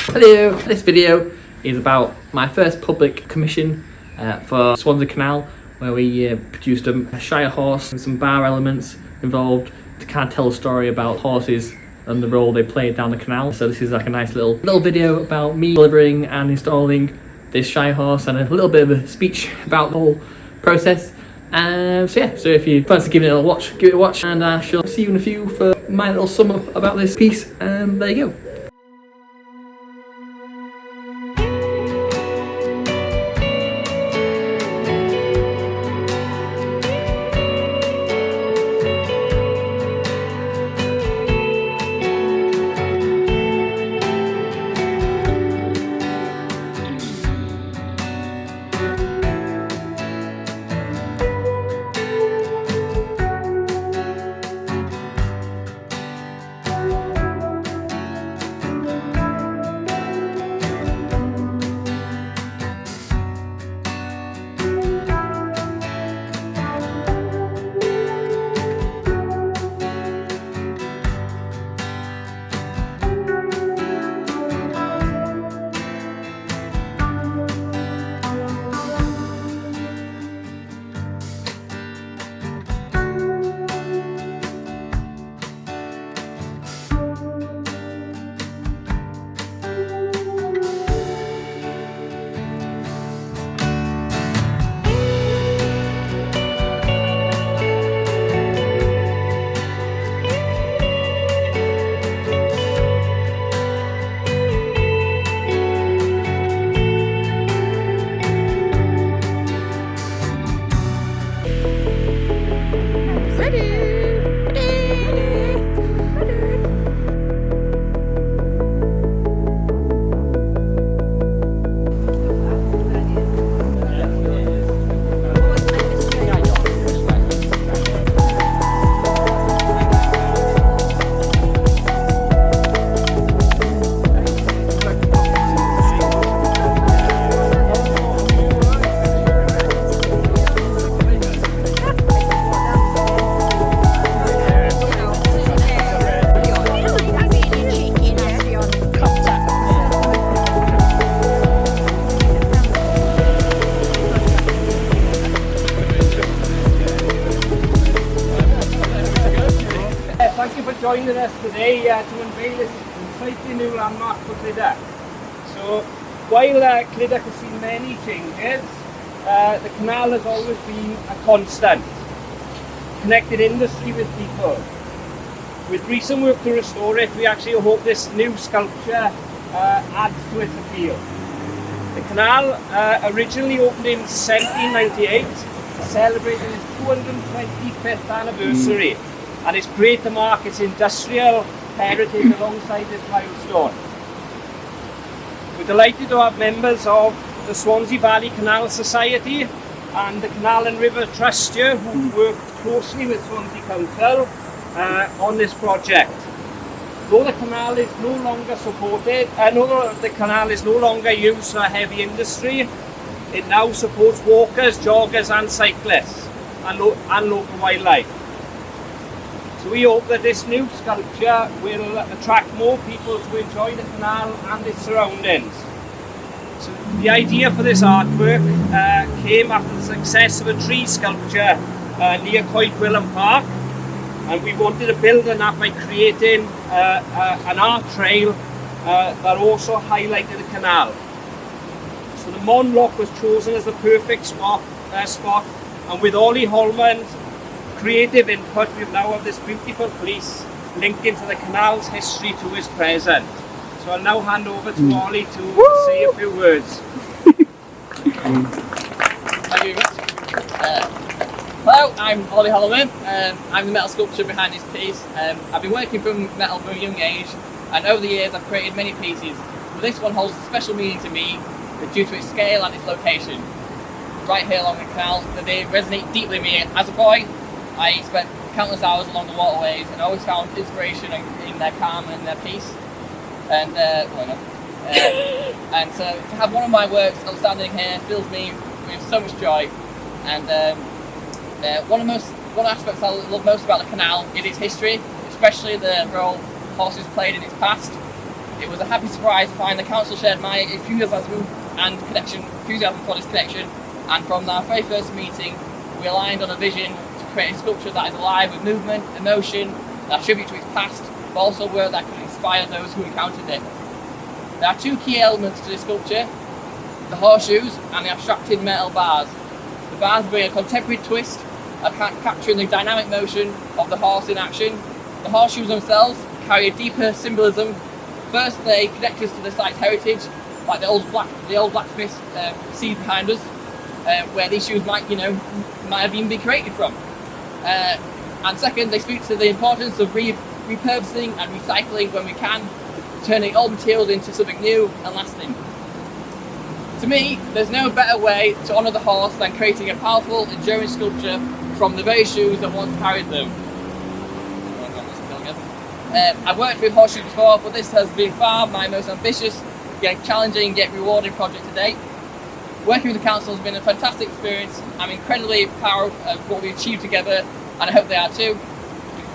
Hello! This video is about my first public commission for Swansea Canal, where we produced a shire horse and some bar elements involved to kind of tell a story about horses and the role they played down the canal. So this is like a nice little video about me delivering and installing this shire horse and a little bit of a speech about the whole process. So if you fancy giving it a watch, give it a watch, and I shall see you in a few for my little sum up about this piece. There you go. Thank you for joining us today to unveil this exciting new landmark for Clydach. So, while Clydach has seen many changes, the canal has always been a constant, connected industry with people. With recent work to restore it, we actually hope this new sculpture adds to its appeal. The canal originally opened in 1798, celebrating its 225th anniversary. And it's great to mark its industrial heritage alongside this milestone. We're delighted to have members of the Swansea Valley Canal Society and the Canal and River Trust here who worked closely with Swansea Council on this project. Though the canal is no longer the canal is no longer used for heavy industry, it now supports walkers, joggers and cyclists and local wildlife. So we hope that this new sculpture will attract more people to enjoy the canal and its surroundings. So the idea for this artwork came after the success of a tree sculpture near Coedwillan Park, and we wanted to build on that by creating an art trail that also highlighted the canal. So the Mon Lock was chosen as the perfect spot, and with Ollie Holman's creative input, we now have this beautiful piece linked into the canal's history to its present. So I'll now hand over to Ollie to say a few words. Thank you very much. Hello, I'm Ollie Holman. I'm the metal sculptor behind this piece. I've been working from metal from a young age, and over the years I've created many pieces. But this one holds a special meaning to me due to its scale and its location. Right here along the canal, they resonate deeply with me. As a boy, I spent countless hours along the waterways and always found inspiration in their calm and their peace. And and so to have one of my works outstanding here fills me with so much joy. And one of the aspects I love most about the canal is its history, especially the role horses played in its past. It was a happy surprise to find the council shared my enthusiasm for this connection, and from our very first meeting we aligned on a vision to create a sculpture that is alive with movement, emotion, that tribute to its past, but also work that can inspire those who encountered it. There are two key elements to this sculpture: the horseshoes and the abstracted metal bars. The bars bring a contemporary twist at capturing the dynamic motion of the horse in action. The horseshoes themselves carry a deeper symbolism. First, they connect us to the site's heritage, like the old blacksmith's seed behind us, where these shoes might have even been created from. And second, they speak to the importance of repurposing and recycling when we can, turning old materials into something new and lasting. To me, there's no better way to honour the horse than creating a powerful, enduring sculpture from the very shoes that once carried them. I've worked with horseshoes before, but this has been far my most ambitious, yet challenging, yet rewarding project to date. Working with the council has been a fantastic experience. I'm incredibly proud of what we achieved together, and I hope they are too.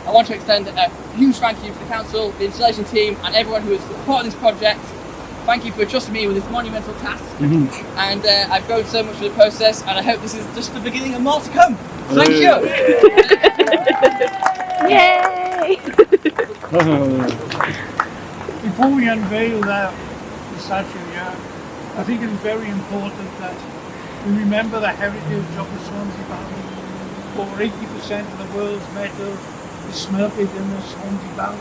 I want to extend a huge thank you to the council, the installation team, and everyone who has supported this project. Thank you for trusting me with this monumental task. And I've grown so much with the process, and I hope this is just the beginning of more to come. Thank you! Yay! Before we unveil the statue here, I think it is very important that we remember the heritage of the Swansea Valley. Over 80% of the world's metal is smelted in the Swansea Valley.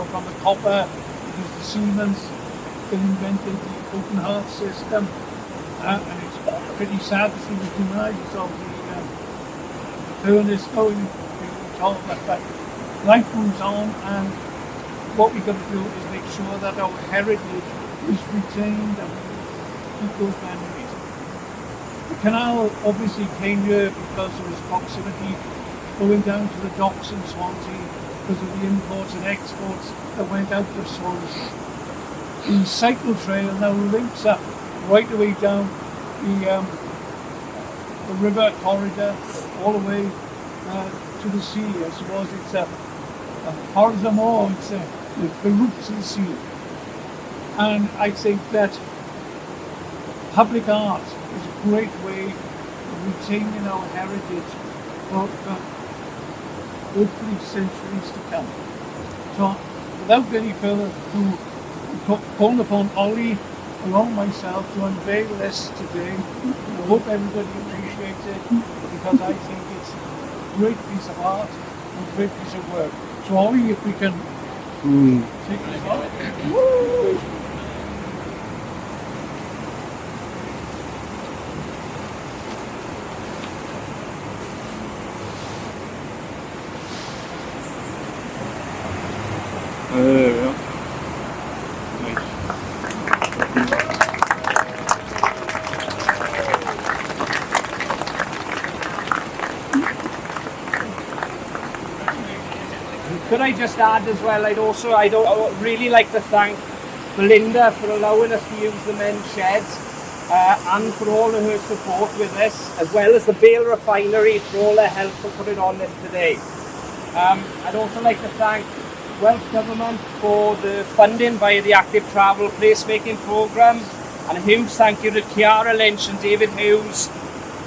From the copper, because the Siemens that invented the open hearth system, and it's pretty sad to see the demise of the furnace going. We told that life moves on, and what we've got to do is make sure that our heritage is retained and keep those memories. The canal obviously came here because of its proximity, going down to the docks in Swansea because of the imports and exports that went out of Swansea. The cycle trail now links up right away down the river corridor all the way to the sea. I suppose it's a horizontal, it's the roots of the sea. And I think that public art is a great way of retaining our heritage for hopefully centuries to come. So without any further ado, I'm calling upon Ollie along myself to unveil this today. I hope everybody appreciates it, because I think it's a great piece of art and a great piece of work. So Ollie, if we can take this off. Woo! There we go. Could I just add as well, I would really like to thank Belinda for allowing us to use the men's sheds, and for all of her support with this, as well as the Bale Refinery for all their help for putting on this today. I'd also like to thank Welsh Government for the funding via the Active Travel Placemaking Programme, and a huge thank you to Ciara Lynch and David Hughes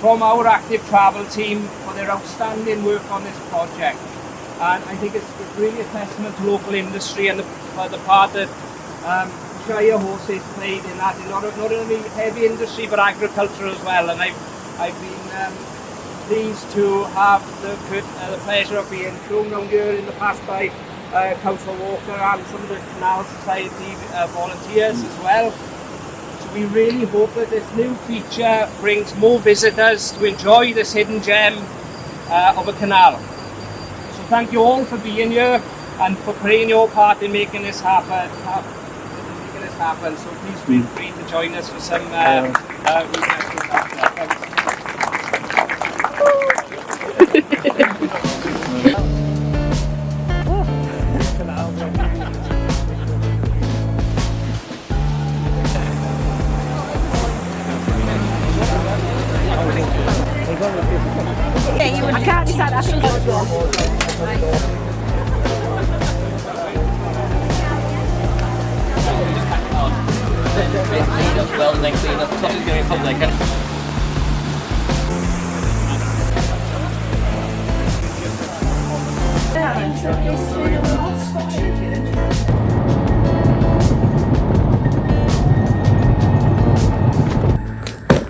from our Active Travel team for their outstanding work on this project. And I think it's really a testament to local industry and the part that shire horses played in that, not only heavy industry but agriculture as well. And I've been pleased to have the pleasure of being shown around here in the past by Councillor Walker and some of the Canal Society volunteers as well. So we really hope that this new feature brings more visitors to enjoy this hidden gem of a canal. So thank you all for being here and for playing your part in making this happen. So please feel free to join us for some refreshments after. I can't decide. I think that was one. clean up, well and then clean up. Tossing's going to be public.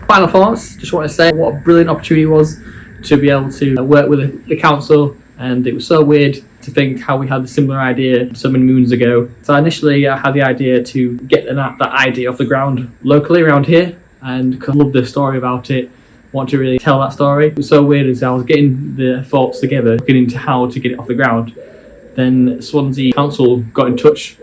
Final thoughts, just want to say what a brilliant opportunity it was to be able to work with the council, and it was so weird to think how we had a similar idea so many moons ago. So initially I had the idea to get that idea off the ground locally around here, and I love the story about it, want to really tell that story. It was so weird as I was getting the thoughts together, looking into how to get it off the ground. Then Swansea Council got in touch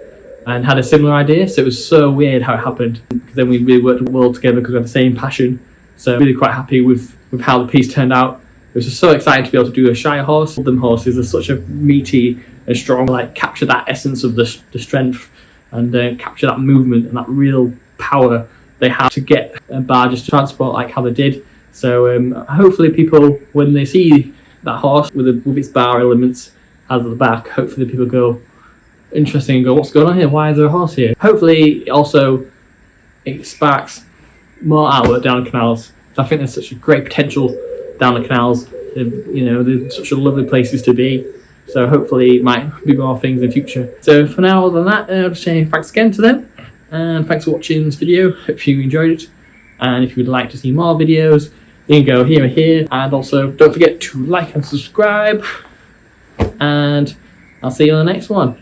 and had a similar idea, so it was so weird how it happened. Then we really worked well together because we had the same passion. So really quite happy with how the piece turned out. It was just so exciting to be able to do a shire horse. Them horses are such a meaty and strong, like capture that essence of the strength and capture that movement and that real power they have to get barges to transport like how they did. So hopefully people, when they see that horse with its bar elements as at the back, hopefully people go, interesting, and go, what's going on here? Why is there a horse here? Hopefully also it sparks more outlet down the canals. So I think there's such a great potential down the canals. They're such a lovely places to be. So hopefully it might be more things in the future. So for now, other than that, I'll just say thanks again to them. And thanks for watching this video. Hope you enjoyed it. And if you would like to see more videos, you can go here and here. And also don't forget to like and subscribe. And I'll see you on the next one.